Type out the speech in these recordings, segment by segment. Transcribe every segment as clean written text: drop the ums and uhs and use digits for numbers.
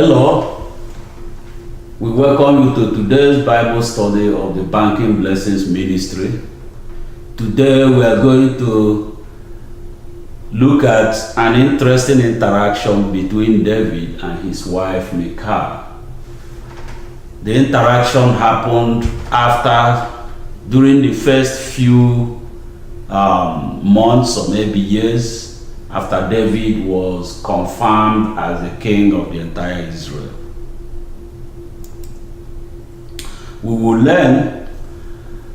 Hello, we welcome you to today's Bible study of the Banking Blessings Ministry. Today we are going to look at an interesting interaction between David and his wife Michal. The interaction happened during the first few months or maybe years after David was confirmed as the king of the entire Israel. We will learn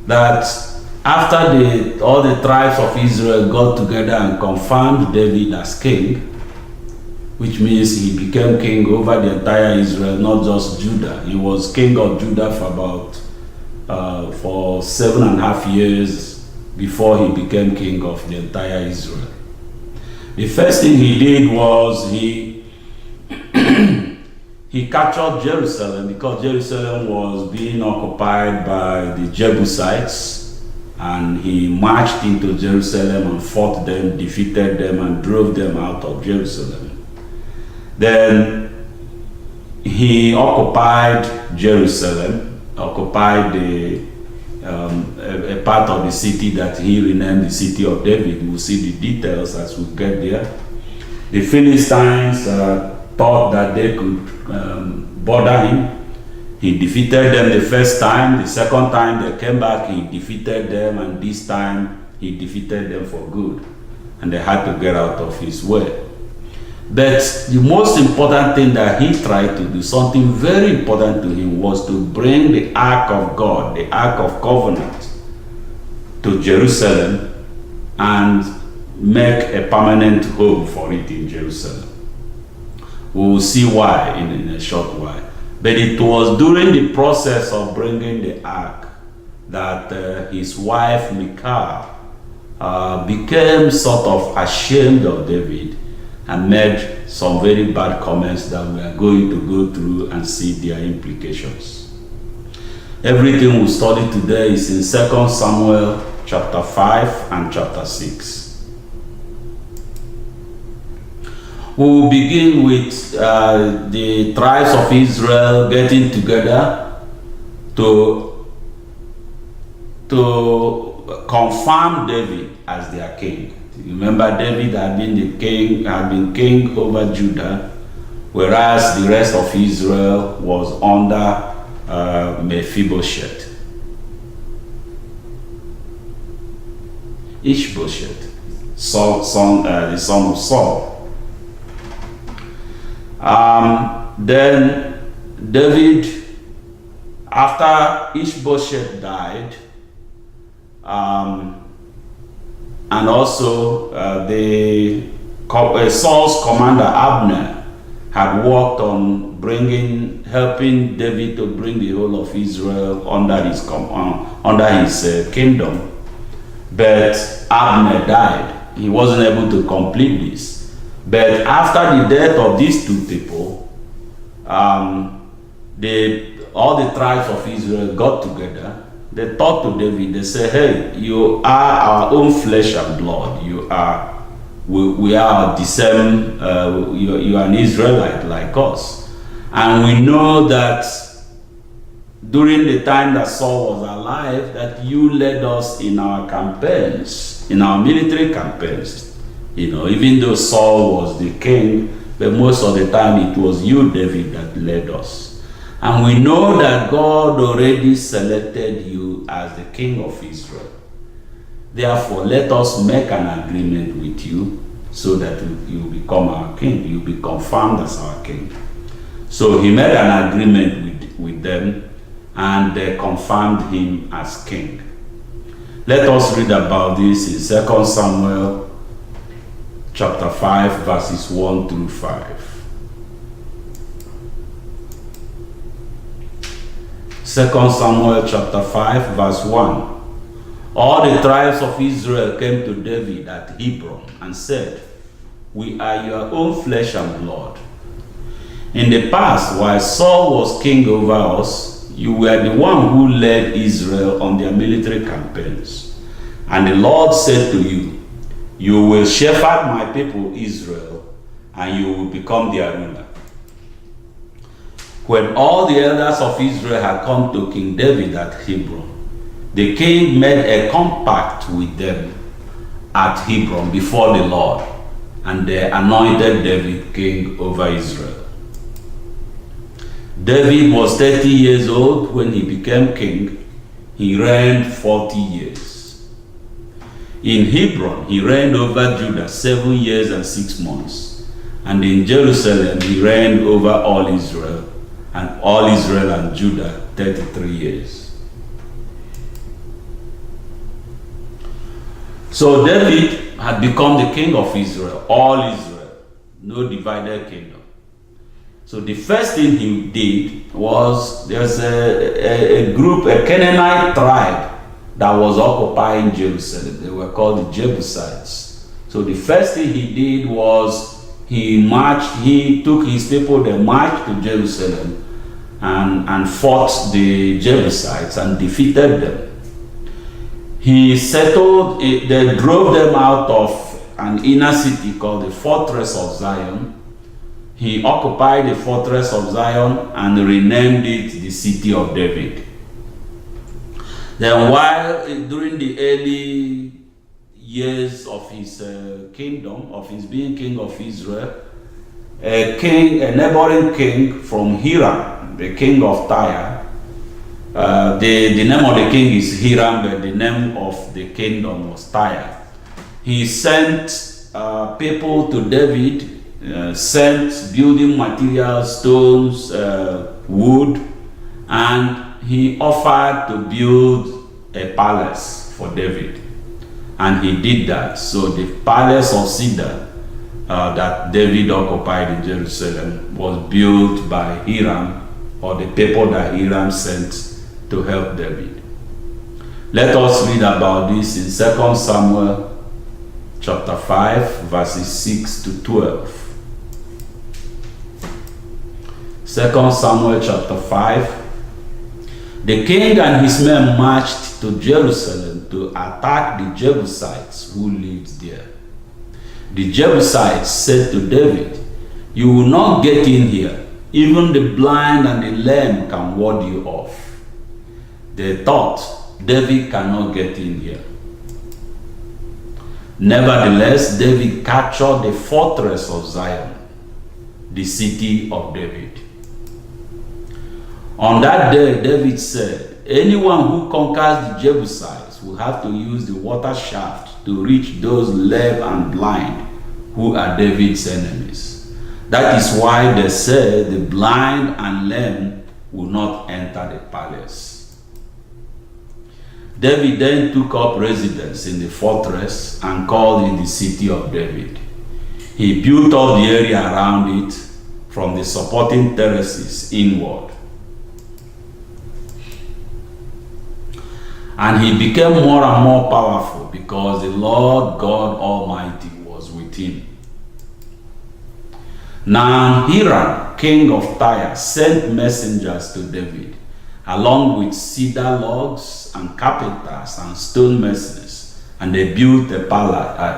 that after all the tribes of Israel got together and confirmed David as king, which means he became king over the entire Israel, not just Judah. He was king of Judah for 7.5 years before he became king of the entire Israel. The first thing he did was he captured Jerusalem, because Jerusalem was being occupied by the Jebusites, and he marched into Jerusalem and fought them, defeated them, and drove them out of Jerusalem. Then he occupied Jerusalem, occupied a part of the city that he renamed the City of David. We'll see the details as we get there. The Philistines thought that they could bother him. He defeated them the first time. The second time they came back, he defeated them, and this time he defeated them for good, and they had to get out of his way. But the most important thing that he tried to do, something very important to him, was to bring the Ark of God, the Ark of Covenant, to Jerusalem and make a permanent home for it in Jerusalem. We will see why in a short while. But it was during the process of bringing the Ark that his wife Michal became sort of ashamed of David and made some very bad comments that we are going to go through and see their implications. Everything we study today is in 2 Samuel chapter 5 and chapter 6. We will begin with the tribes of Israel getting together to confirm David as their king. Remember, David had been king over Judah, whereas the rest of Israel was under Mephibosheth. Ishbosheth, the son of Saul. Then David, after Ishbosheth died, and also Saul's commander Abner had worked on helping David to bring the whole of Israel under his kingdom. But Abner died. He wasn't able to complete this. But after the death of these two people, all the tribes of Israel got together. They talked to David. They said, "Hey, you are our own flesh and blood. We are the same. You are an Israelite like us, and we know that during the time that Saul was alive, that you led us in our campaigns, in our military campaigns. Even though Saul was the king, but most of the time it was you, David, that led us. And we know that God already selected you as the king of Israel. Therefore, let us make an agreement with you so that you become our king. You'll be confirmed as our king." So he made an agreement with them, and they confirmed him as king. Let us read about this in 2 Samuel chapter 5, verses 1 through 5. 2 Samuel chapter 5, verse 1. All the tribes of Israel came to David at Hebron and said, "We are your own flesh and blood. In the past, while Saul was king over us, you were the one who led Israel on their military campaigns. And the Lord said to you, you will shepherd my people Israel, and you will become their ruler. When all the elders of Israel had come to King David at Hebron, the king made a compact with them at Hebron before the Lord, and they anointed David king over Israel. David was 30 years old when he became king. He reigned 40 years. In Hebron, he reigned over Judah 7 years and 6 months. And in Jerusalem, he reigned over all Israel and Judah 33 years. So David had become the king of Israel, all Israel, no divided kingdom. So the first thing he did was, there's a group, a Canaanite tribe that was occupying Jerusalem. They were called the Jebusites. So the first thing he did was he took his people, they marched to Jerusalem and fought the Jebusites and defeated them. They drove them out of an inner city called the Fortress of Zion. He occupied the Fortress of Zion and renamed it the City of David. Then during the early years of his kingdom, of his being king of Israel, a neighboring king from Hiram, the king of Tyre, the name of the king is Hiram, but the name of the kingdom was Tyre. He sent people to David, sent building materials, stones, wood, and he offered to build a palace for David. And he did that. So the palace of cedar that David occupied in Jerusalem was built by Hiram, or the people that Hiram sent to help David. Let us read about this in 2 Samuel chapter 5, verses 6 to 12. 2 Samuel chapter 5. The king and his men marched to Jerusalem to attack the Jebusites who lived there. The Jebusites said to David, "You will not get in here. Even the blind and the lame can ward you off." They thought, David cannot get in here. Nevertheless, David captured the Fortress of Zion, the City of David. On that day, David said, "Anyone who conquers the Jebusites will have to use the water shaft to reach those lame and blind who are David's enemies." That is why they said the blind and lame will not enter the palace. David then took up residence in the fortress and called it the City of David. He built up the area around it from the supporting terraces inward. And he became more and more powerful because the Lord God Almighty was with him. Now Hiram, king of Tyre, sent messengers to David, along with cedar logs and carpenters and stonemasons, and they built a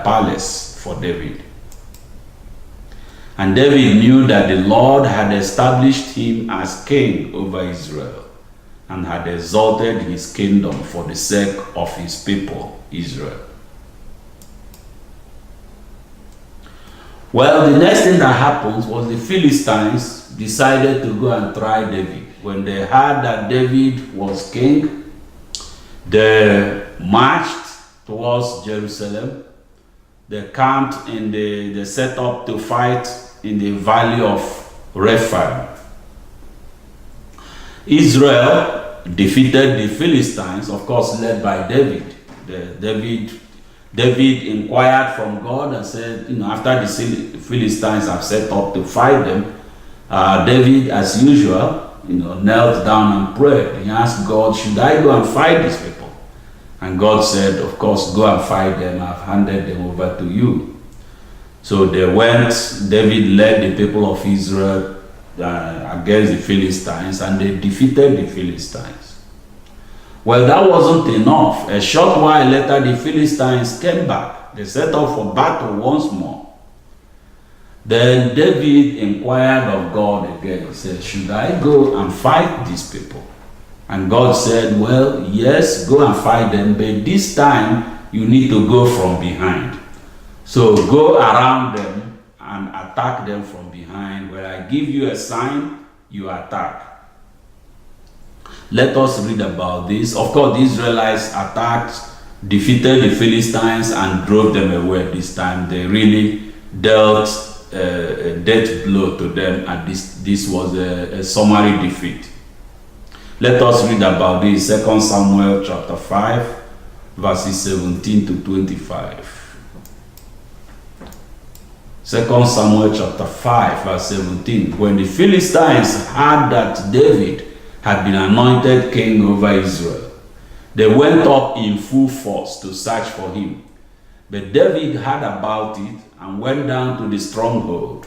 palace for David. And David knew that the Lord had established him as king over Israel, and had exalted his kingdom for the sake of his people, Israel. Well, the next thing that happened was the Philistines decided to go and try David. When they heard that David was king, they marched towards Jerusalem. They camped they set up to fight in the valley of Rephaim. Israel defeated the Philistines, of course led by David. David inquired from God and said, after the Philistines have set up to fight them, David, as usual, knelt down and prayed. He asked God, "Should I go and fight these people?" And God said, "Of course, go and fight them. I've handed them over to you." So they went. David led the people of Israel against the Philistines, and they defeated the Philistines. Well, that wasn't enough. A short while later, the Philistines came back. They set up for battle once more. Then David inquired of God again. He said, should I go and fight these people? And God said, well, yes, go and fight them, but this time you need to go from behind. So go around them and attack them from behind. When I give you a sign, you attack. Let us read about this. Of course, the Israelites attacked, defeated the Philistines, and drove them away this time. They really dealt a death blow to them, and this was a summary defeat. Let us read about this. 2 Samuel chapter 5, verses 17 to 25. 2 Samuel chapter 5, verse 17. When the Philistines heard that David had been anointed king over Israel, they went up in full force to search for him. But David heard about it and went down to the stronghold.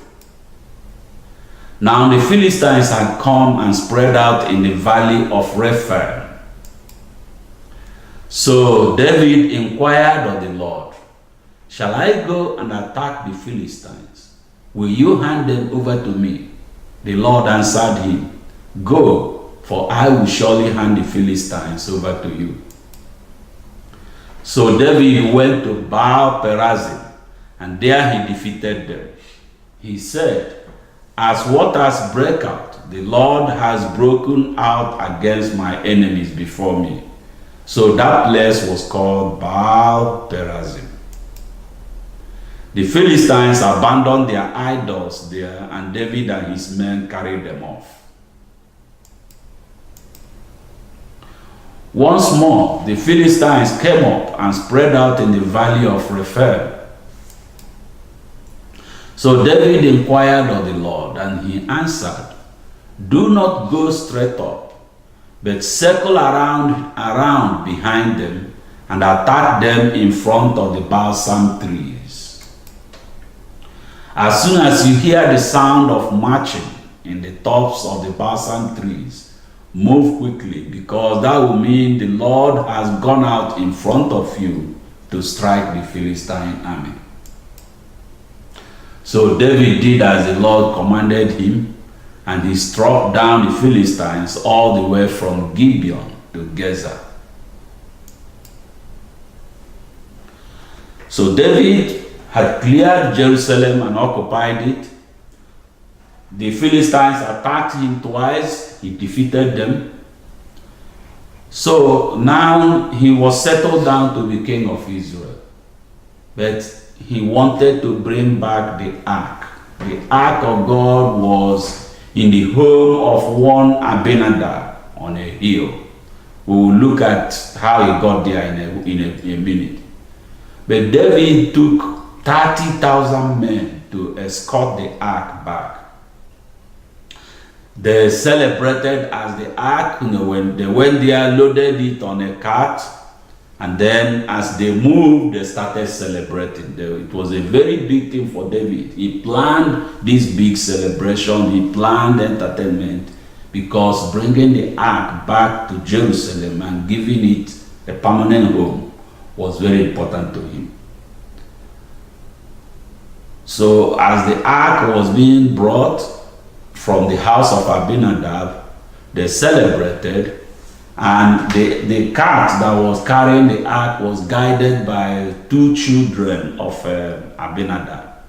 Now the Philistines had come and spread out in the valley of Rephaim. So David inquired of the Lord, shall I go and attack the Philistines? Will you hand them over to me? The Lord answered him, go, for I will surely hand the Philistines over to you. So David went to Baal Perazim, and there he defeated them. He said, as waters break out, the Lord has broken out against my enemies before me. So that place was called Baal Perazim. The Philistines abandoned their idols there, and David and his men carried them off. Once more, the Philistines came up and spread out in the valley of Rephaim. So David inquired of the Lord, and he answered, do not go straight up, but circle around behind them and attack them in front of the balsam trees. As soon as you hear the sound of marching in the tops of the balsam trees, move quickly, because that will mean the Lord has gone out in front of you to strike the Philistine army. So David did as the Lord commanded him, and he struck down the Philistines all the way from Gibeon to Gezer. So David had cleared Jerusalem and occupied it. The Philistines attacked him twice. He defeated them. So now he was settled down to be king of Israel. But he wanted to bring back the ark. The ark of God was in the home of one Abinadab on a hill. We will look at how he got there in a minute. But David took 30,000 men to escort the ark back. They celebrated as the ark, when they went there, loaded it on a cart, and then as they moved, they started celebrating. It was a very big thing for David. He planned this big celebration, he planned entertainment, because bringing the ark back to Jerusalem and giving it a permanent home was very important to him. So as the ark was being brought from the house of Abinadab, they celebrated, and the cart that was carrying the ark was guided by two children of Abinadab.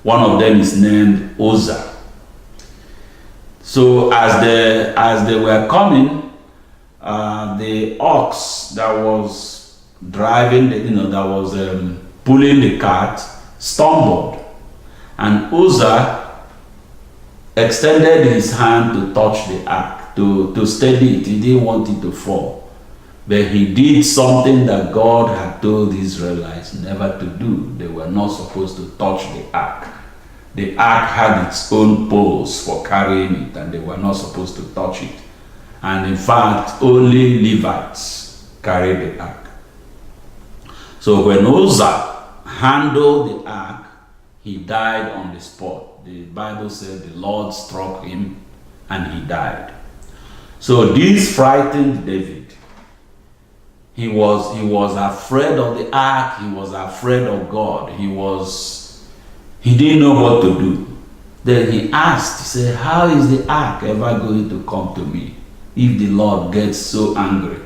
One of them is named Uzzah. So as they were coming, the ox that was driving, that was pulling the cart, stumbled, and Uzzah extended his hand to touch the ark, to steady it. He didn't want it to fall. But he did something that God had told the Israelites never to do. They were not supposed to touch the ark. The ark had its own poles for carrying it, and they were not supposed to touch it. And in fact, only Levites carried the ark. So when Uzzah handled the ark, he died on the spot. The Bible said the Lord struck him and he died. So this frightened David. He was afraid of the ark. He was afraid of God. He was He didn't know what to do. Then he asked, he said, how is the ark ever going to come to me if the Lord gets so angry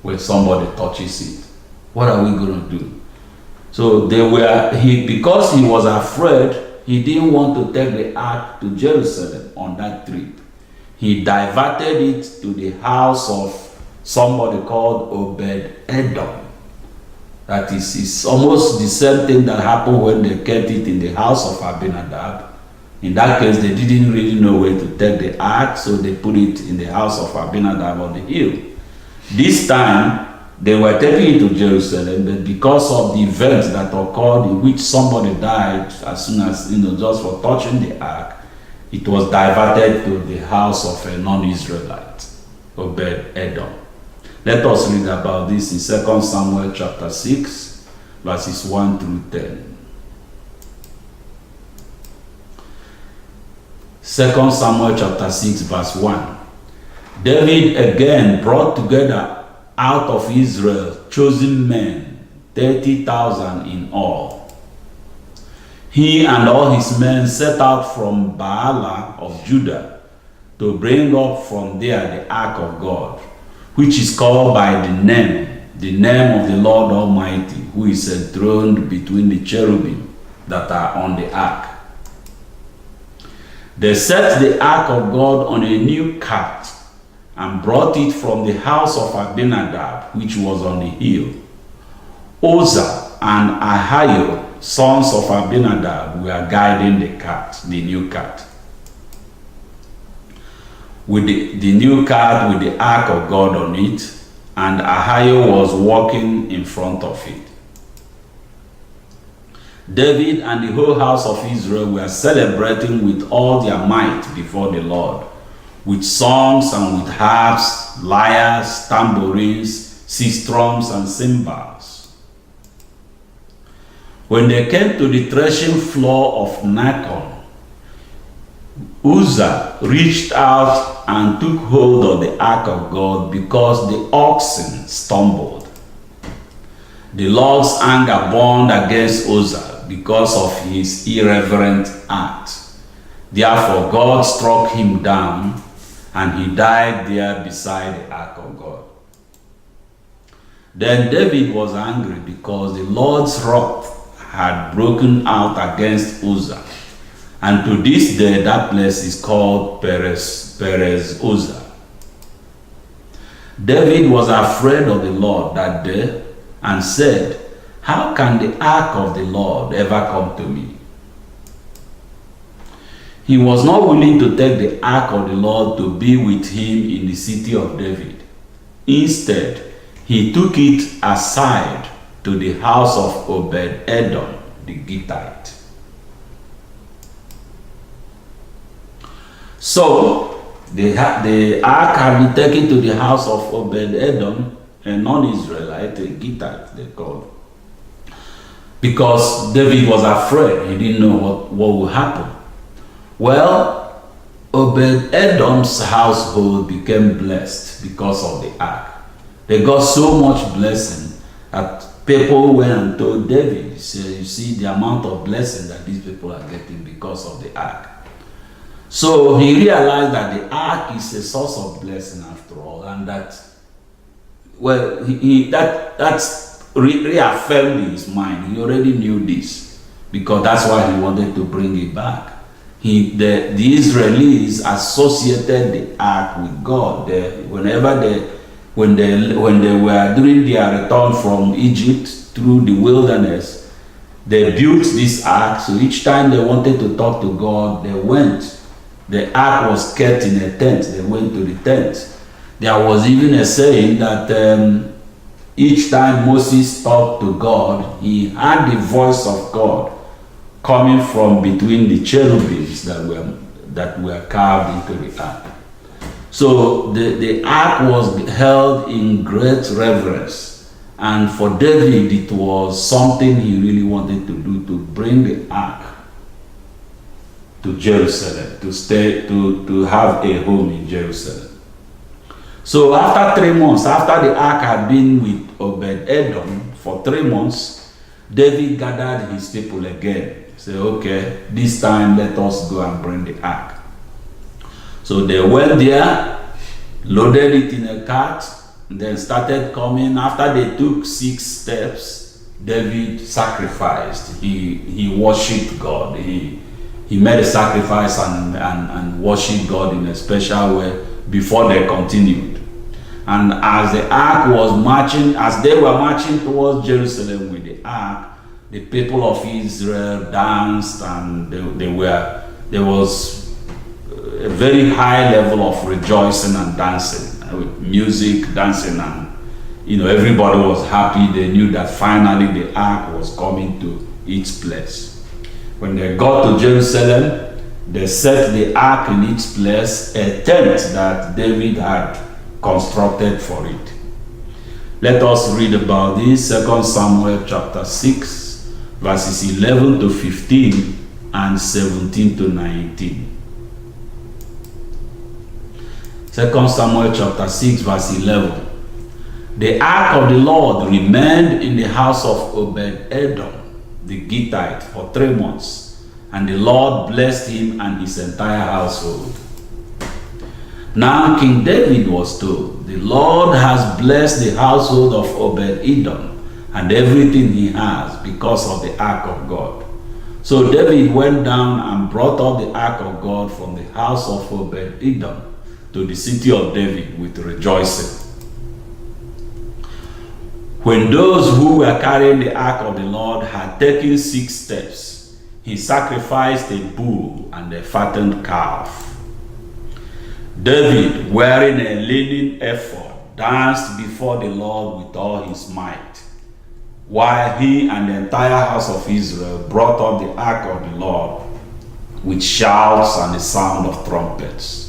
when somebody touches it? What are we going to do? So because he was afraid, he didn't want to take the ark to Jerusalem on that trip. He diverted it to the house of somebody called Obed-Edom. That is, it's almost the same thing that happened when they kept it in the house of Abinadab. In that case, they didn't really know where to take the ark, so they put it in the house of Abinadab on the hill. This time, they were taking it to Jerusalem, but because of the event that occurred in which somebody died as soon as, just for touching the ark, it was diverted to the house of a non-Israelite, Obed-Edom. Let us read about this in 2 Samuel chapter 6, verses 1 through 10. 2 Samuel chapter 6, verse 1. David again brought together out of Israel chosen men, 30,000 in all. He and all his men set out from Baalah of Judah to bring up from there the ark of God, which is called by the name of the Lord Almighty, who is enthroned between the cherubim that are on the ark. They set the ark of God on a new cart and brought it from the house of Abinadab, which was on the hill. Uzzah and Ahio, sons of Abinadab, were guiding the cart, the new cart. With the new cart with the ark of God on it, and Ahio was walking in front of it. David and the whole house of Israel were celebrating with all their might before the Lord, with songs and with harps, lyres, tambourines, sistrums, and cymbals. When they came to the threshing floor of Nacon, Uzzah reached out and took hold of the ark of God because the oxen stumbled. The Lord's anger burned against Uzzah because of his irreverent act. Therefore God struck him down, and he died there beside the ark of God. Then David was angry because the Lord's wrath had broken out against Uzzah. And to this day, that place is called Perez Uzzah. David was afraid of the Lord that day and said, how can the ark of the Lord ever come to me? He was not willing to take the ark of the Lord to be with him in the city of David. Instead, he took it aside to the house of Obed-Edom, the Gittite. So, the ark had been taken to the house of Obed-Edom, a non-Israelite, a Gittite they called. Because David was afraid, he didn't know what would happen. Well, Obed-Edom's household became blessed because of the ark. They got so much blessing that people went and told David, you see the amount of blessing that these people are getting because of the ark. So he realized that the ark is a source of blessing after all, and that, well, that's reaffirmed in his mind. He already knew this because that's why he wanted to bring it back. The Israelis associated the ark with God. When they were doing their return from Egypt through the wilderness, they built this ark. So each time they wanted to talk to God, they went. The ark was kept in a tent. They went to the tent. There was even a saying that each time Moses talked to God, he heard the voice of God coming from between the cherubims that were carved into the ark. So the ark was held in great reverence, and for David it was something he really wanted to do, to bring the ark to Jerusalem, to have a home in Jerusalem. So after 3 months, after the ark had been with Obed-Edom for 3 months, David gathered his people again Say, okay, this time let us go and bring the ark. So they went there, loaded it in a cart, then started coming. After they took 6 steps, David sacrificed. He worshipped God. He made a sacrifice and worshipped God in a special way before they continued. And as the ark was marching, as they were marching towards Jerusalem with the ark, the people of Israel danced, and there was a very high level of rejoicing and dancing, with music, dancing, and everybody was happy. They knew that finally the ark was coming to its place. When they got to Jerusalem, they set the ark in its place, a tent that David had constructed for it. Let us read about this, 2 Samuel chapter 6, verses 11 to 15 and 17 to 19. 2 Samuel chapter 6, verse 11. The ark of the Lord remained in the house of Obed-Edom, the Gittite, for 3 months, and the Lord blessed him and his entire household. Now King David was told, the Lord has blessed the household of Obed-Edom and everything he has because of the ark of God. So David went down and brought up the ark of God from the house of Obed-Edom to the city of David with rejoicing. When those who were carrying the ark of the Lord had taken 6 steps, he sacrificed a bull and a fattened calf. David, wearing a linen ephod, danced before the Lord with all his might, while he and the entire house of Israel brought up the ark of the Lord with shouts and the sound of trumpets.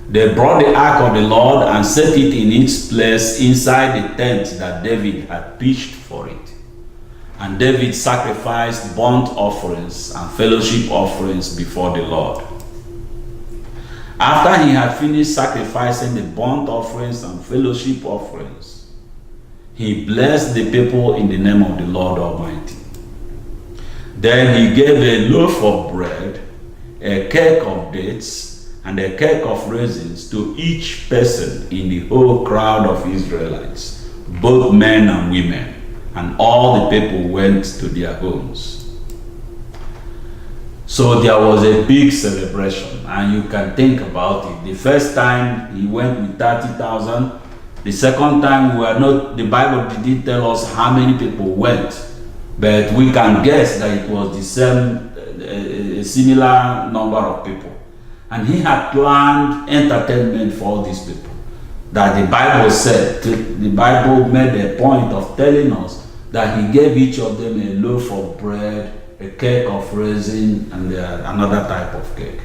They brought the ark of the Lord and set it in its place inside the tent that David had pitched for it. And David sacrificed burnt offerings and fellowship offerings before the Lord. After he had finished sacrificing the burnt offerings and fellowship offerings, he blessed the people in the name of the Lord Almighty. Then he gave a loaf of bread, a cake of dates, and a cake of raisins to each person in the whole crowd of Israelites, both men and women, and all the people went to their homes. So there was a big celebration, and you can think about it. The first time he went with 30,000. The second time the Bible didn't tell us how many people went, but we can guess that it was the same, a similar number of people. And he had planned entertainment for all these people. That the Bible said, the Bible made a point of telling us that he gave each of them a loaf of bread, a cake of raisin, and another type of cake.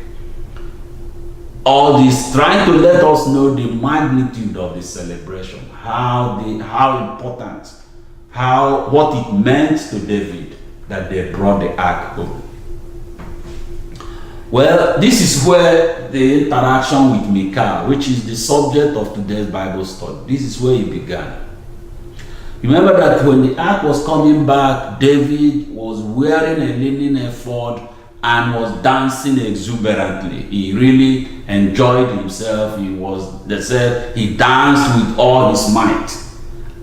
All this trying to let us know the magnitude of the celebration, how important, what it meant to David that they brought the ark home. Well, this is where the interaction with Michal, which is the subject of today's Bible study, this is where it began. Remember that when the ark was coming back, David was wearing a linen ephod and was dancing exuberantly. He really enjoyed himself. They said he danced with all his might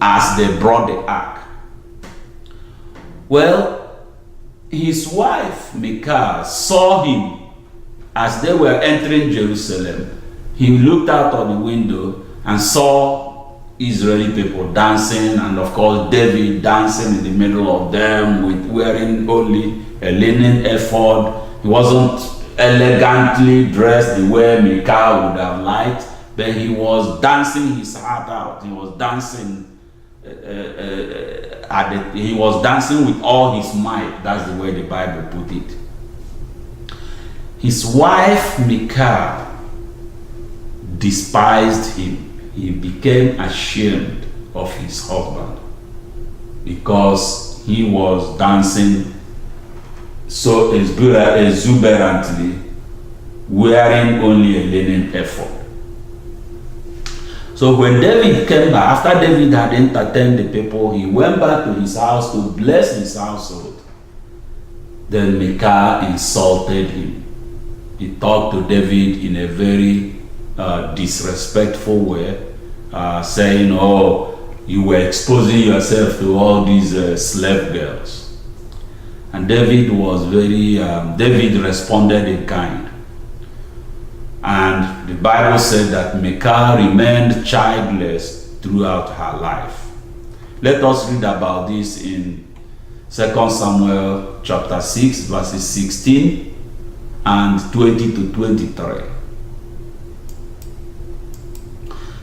as they brought the ark. Well, his wife Michal saw him as they were entering Jerusalem. He looked out of the window and saw Israeli people dancing, and of course David dancing in the middle of them with wearing only a linen ephod. He wasn't elegantly dressed the way Michal would have liked, but he was dancing his heart out. He was dancing he was dancing with all his might. That's the way the Bible put it. His wife Michal despised him. He became ashamed of his husband because he was dancing so exuberantly, wearing only a linen ephod. So when David came back, after David had entertained the people, he went back to his house to bless his household. Then Michal insulted him. He talked to David in a very disrespectful way, saying, "Oh, you were exposing yourself to all these slave girls." And David David responded in kind. And the Bible said that Michal remained childless throughout her life. Let us read about this in 2 Samuel chapter 6, verses 16 and 20 to 23.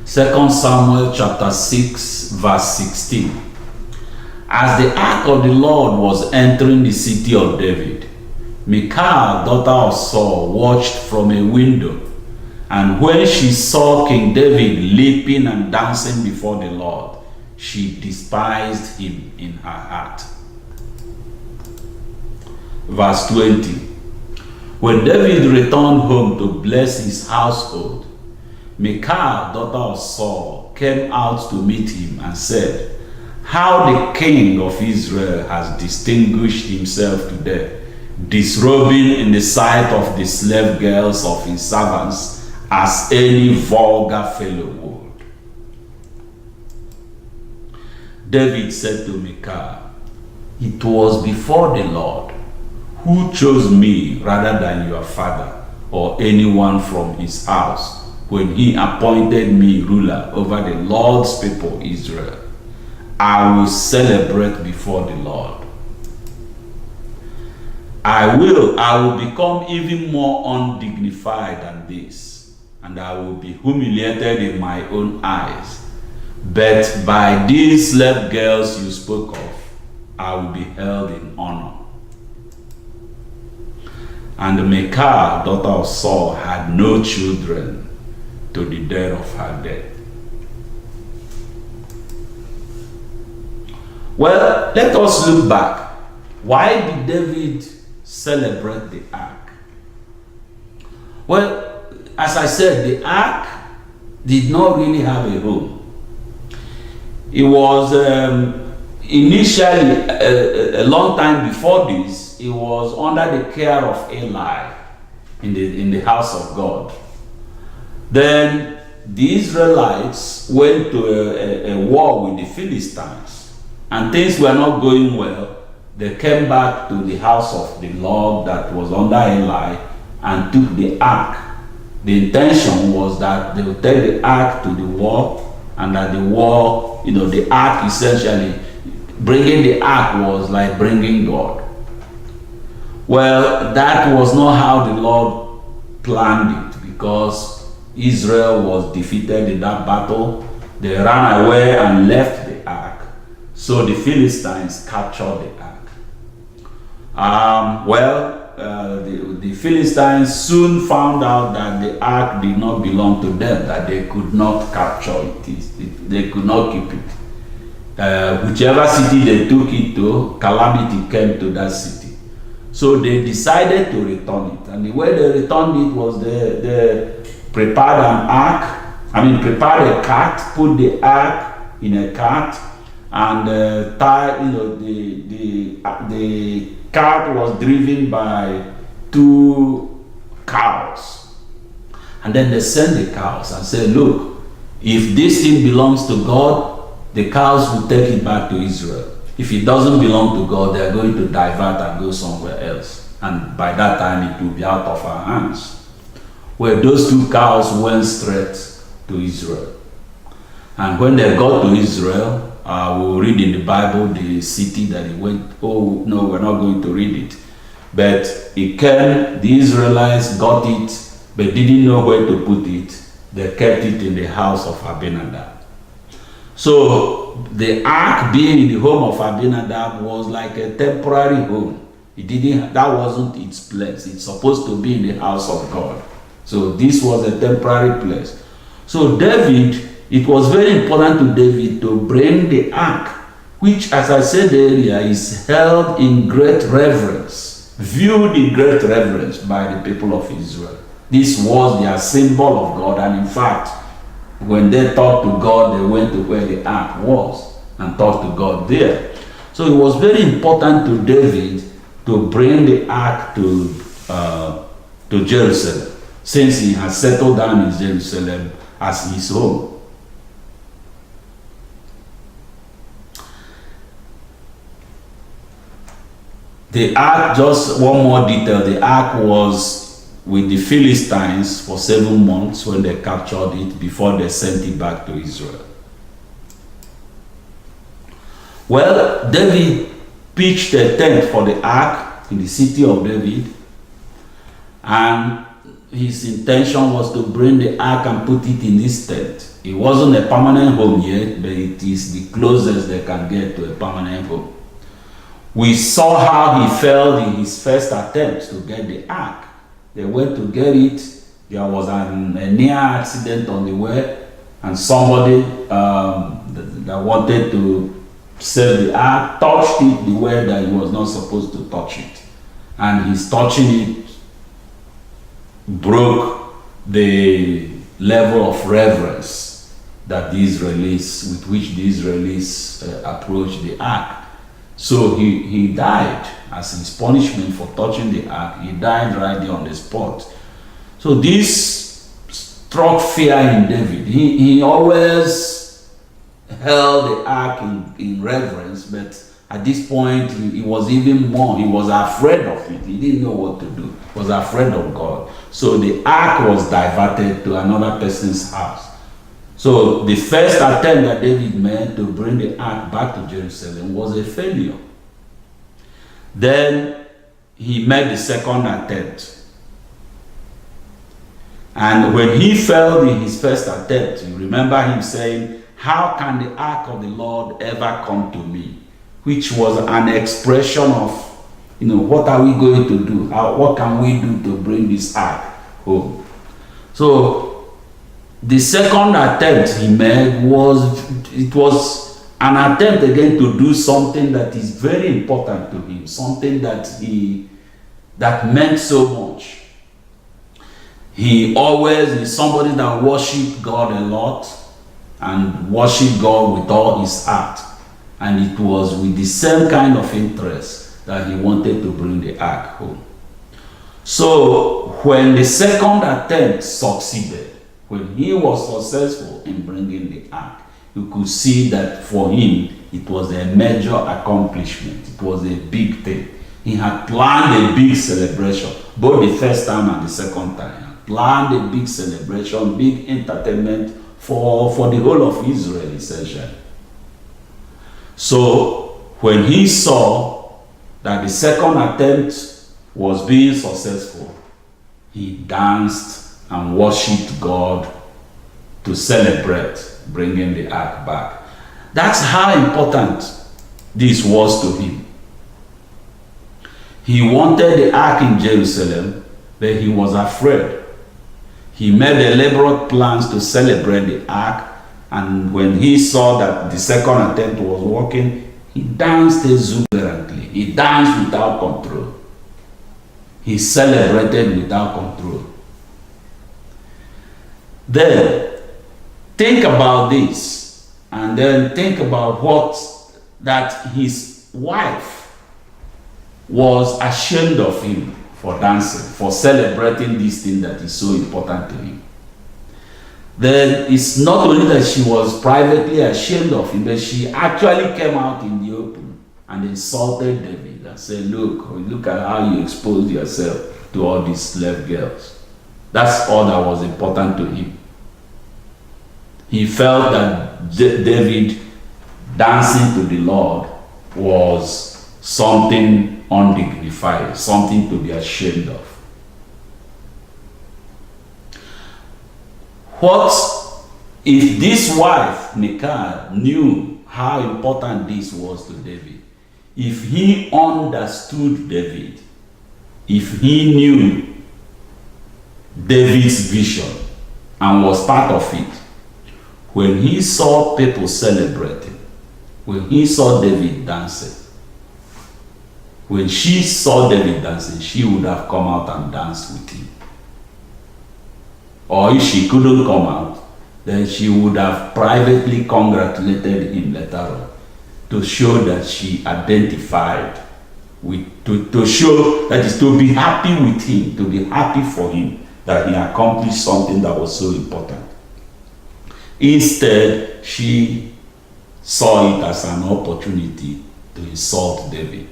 2 Samuel chapter 6, verse 16. As the ark of the Lord was entering the city of David, Michal, daughter of Saul, watched from a window. And when she saw King David leaping and dancing before the Lord, she despised him in her heart. Verse 20. When David returned home to bless his household, Michal, daughter of Saul, came out to meet him and said, "How the king of Israel has distinguished himself today, disrobing in the sight of the slave girls of his servants, as any vulgar fellow would." David said to Michal, "It was before the Lord who chose me rather than your father or anyone from his house when he appointed me ruler over the Lord's people Israel. I will celebrate before the Lord. I will become even more undignified than this, and I will be humiliated in my own eyes. But by these slave girls you spoke of, I will be held in honor." And Michal, daughter of Saul, had no children to the day of her death. Well, let us look back. Why did David celebrate the ark? Well, as I said, the ark did not really have a home. It was initially, a long time before this, it was under the care of Eli in the house of God. Then the Israelites went to a war with the Philistines, and things were not going well. They came back to the house of the Lord that was under Eli and took the ark. The intention was that they would take the ark to the war, and that the war, the ark, essentially, bringing the ark was like bringing God. Well, that was not how the Lord planned it, because Israel was defeated in that battle. They ran away and left the ark. So the Philistines captured the ark. The Philistines soon found out that the ark did not belong to them, that they could not capture it. They could not keep it. Whichever city they took it to, calamity came to that city. So they decided to return it. And the way they returned it was they prepared prepared a cart, put the ark in a cart, and the cart was driven by 2 cows. And then they sent the cows and said, "Look, if this thing belongs to God, the cows will take it back to Israel. If it doesn't belong to God, they are going to divert and go somewhere else. And by that time, it will be out of our hands." Well, those 2 cows went straight to Israel. And when they got to Israel, we'll read in the Bible the city that he went. Oh, no, we're not going to read it. But it came, the Israelites got it, but didn't know where to put it. They kept it in the house of Abinadab. So the ark being in the home of Abinadab was like a temporary home. That wasn't its place. It's supposed to be in the house of God. So this was a temporary place. So David, it was very important to David to bring the ark, which, as I said earlier, is held in great reverence, viewed in great reverence by the people of Israel. This was their symbol of God, and in fact, when they talked to God, they went to where the ark was and talked to God there. So it was very important to David to bring the ark to Jerusalem, since he has settled down in Jerusalem as his home. The ark, just one more detail, the ark was with the Philistines for 7 months when they captured it before they sent it back to Israel. Well, David pitched a tent for the ark in the city of David, and his intention was to bring the ark and put it in this tent. It wasn't a permanent home yet, but it is the closest they can get to a permanent home. We saw how he failed in his first attempt to get the ark. They went to get it. There was a near accident on the way, and somebody that wanted to save the ark touched it the way that he was not supposed to touch it. And his touching it broke the level of reverence that the Israelis, with which the Israelis approached the ark. So he died as his punishment for touching the ark. He died right there on the spot. So this struck fear in David. He always held the ark in reverence, but at this point he was even more. He was afraid of it. He didn't know what to do. He was afraid of God. So the ark was diverted to another person's house. So the first attempt that David made to bring the ark back to Jerusalem was a failure. Then he made the second attempt. And when he failed in his first attempt, you remember him saying, "How can the ark of the Lord ever come to me?" Which was an expression of, what are we going to do? What can we do to bring this ark home? So the second attempt he made was an attempt again to do something that is very important to him, something that meant so much. He always is somebody that worshiped God a lot and worshiped God with all his heart. And it was with the same kind of interest that he wanted to bring the ark home. So when the second attempt succeeded, when he was successful in bringing the ark, you could see that for him it was a major accomplishment. It was a big thing. He had planned a big celebration, both the first time and the second time. He had planned a big celebration, big entertainment for the whole of Israel, essentially. So when he saw that the second attempt was being successful, he danced and worshipped God to celebrate bringing the ark back. That's how important this was to him. He wanted the ark in Jerusalem, but he was afraid. He made elaborate plans to celebrate the ark, and when he saw that the second attempt was working, he danced exuberantly. He danced without control. He celebrated without control. Then think about this, and then think about that his wife was ashamed of him for dancing, for celebrating this thing that is so important to him. Then it's not only that she was privately ashamed of him, but she actually came out in the open and insulted David and said, look at how you exposed yourself to all these slave girls. That's all that was important to him. He felt that David dancing to the Lord was something undignified, something to be ashamed of. What if this wife, Michal, knew how important this was to David? If he understood David, if he knew David's vision and was part of it, when he saw people celebrating, when he saw David dancing, when she saw David dancing, she would have come out and danced with him. Or if she couldn't come out, then she would have privately congratulated him later on to show that she identified with, to show that is to be happy with him, to be happy for him that he accomplished something that was so important. Instead, she saw it as an opportunity to insult David.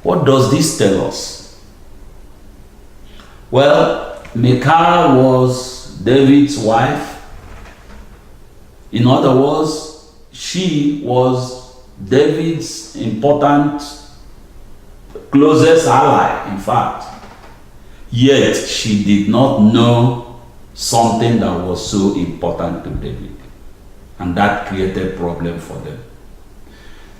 What does this tell us? Well, Michal was David's wife. In other words, she was David's important, closest ally, in fact. Yet, she did not know something that was so important to David. And that created a problem for them.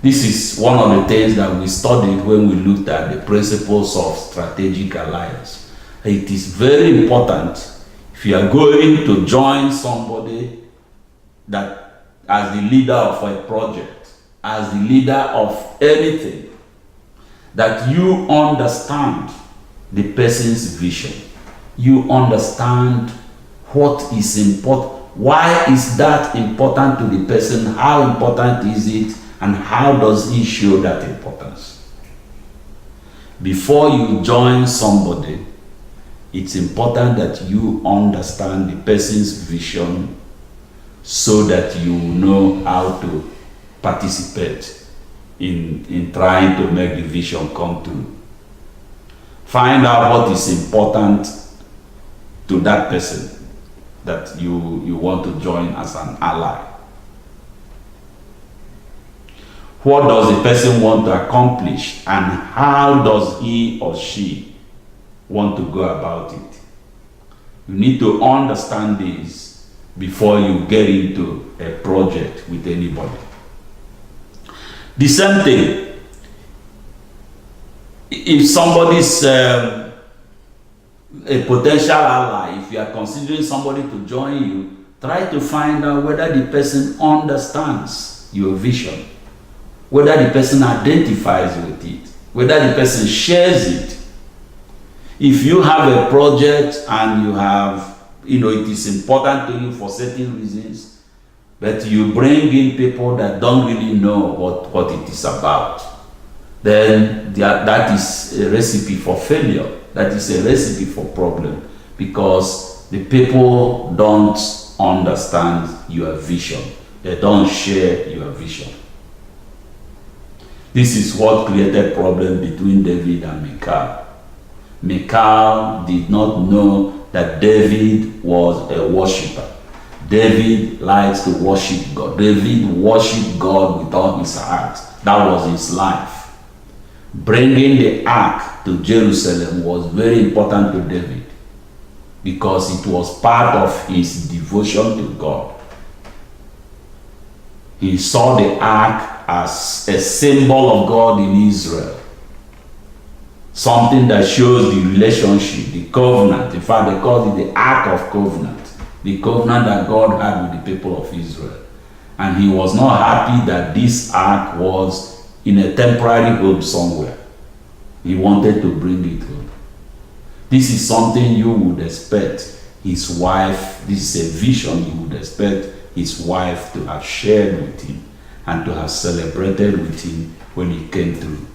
This is one of the things that we studied when we looked at the principles of strategic alliance. It is very important if you are going to join somebody that as the leader of a project, as the leader of anything, that you understand the person's vision. You understand what is important. Why is that important to the person? How important is it? And how does he show that importance? Before you join somebody, it's important that you understand the person's vision so that you know how to participate in trying to make the vision come true. Find out what is important to that person that you want to join as an ally. What does the person want to accomplish, and how does he or she want to go about it? You need to understand this before you get into a project with anybody. The same thing, if somebody's a potential ally, if you are considering somebody to join you, try to find out whether the person understands your vision, whether the person identifies with it, whether the person shares it. If you have a project and you have, it is important to you for certain reasons, but you bring in people that don't really know what it is about, then that is a recipe for failure. That is a recipe for problem, because the people don't understand your vision. They don't share your vision. This is what created problem between David and Michal. Michal did not know that David was a worshiper. David likes to worship God. David worshiped God with all his heart. That was his life. Bringing the ark to Jerusalem was very important to David because it was part of his devotion to God. He saw the ark as a symbol of God in Israel. Something that shows the relationship, the covenant. In fact, they call it the Ark of Covenant. The covenant that God had with the people of Israel. And he was not happy that this ark was in a temporary home somewhere. He wanted to bring it home. This is something you would expect his wife, this is a vision you would expect his wife to have shared with him and to have celebrated with him when he came through.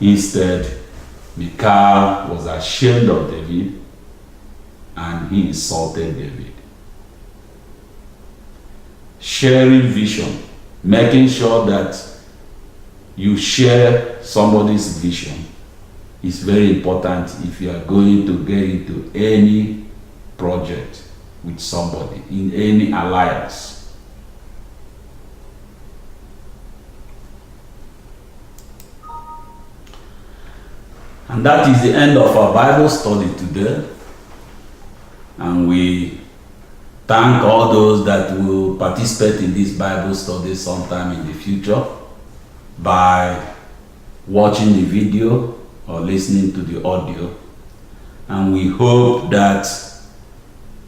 Instead, Michal was ashamed of David and he insulted David. Sharing vision, making sure that you share somebody's vision is very important if you are going to get into any project with somebody, in any alliance. And that is the end of our Bible study today. And we thank all those that will participate in this Bible study sometime in the future by watching the video or listening to the audio. And we hope that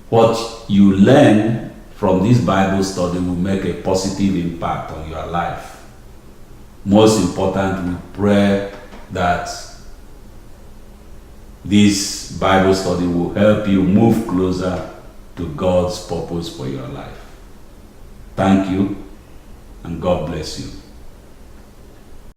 what you learn from this Bible study will make a positive impact on your life. Most important, we pray that this Bible study will help you move closer to God's purpose for your life. Thank you, and God bless you.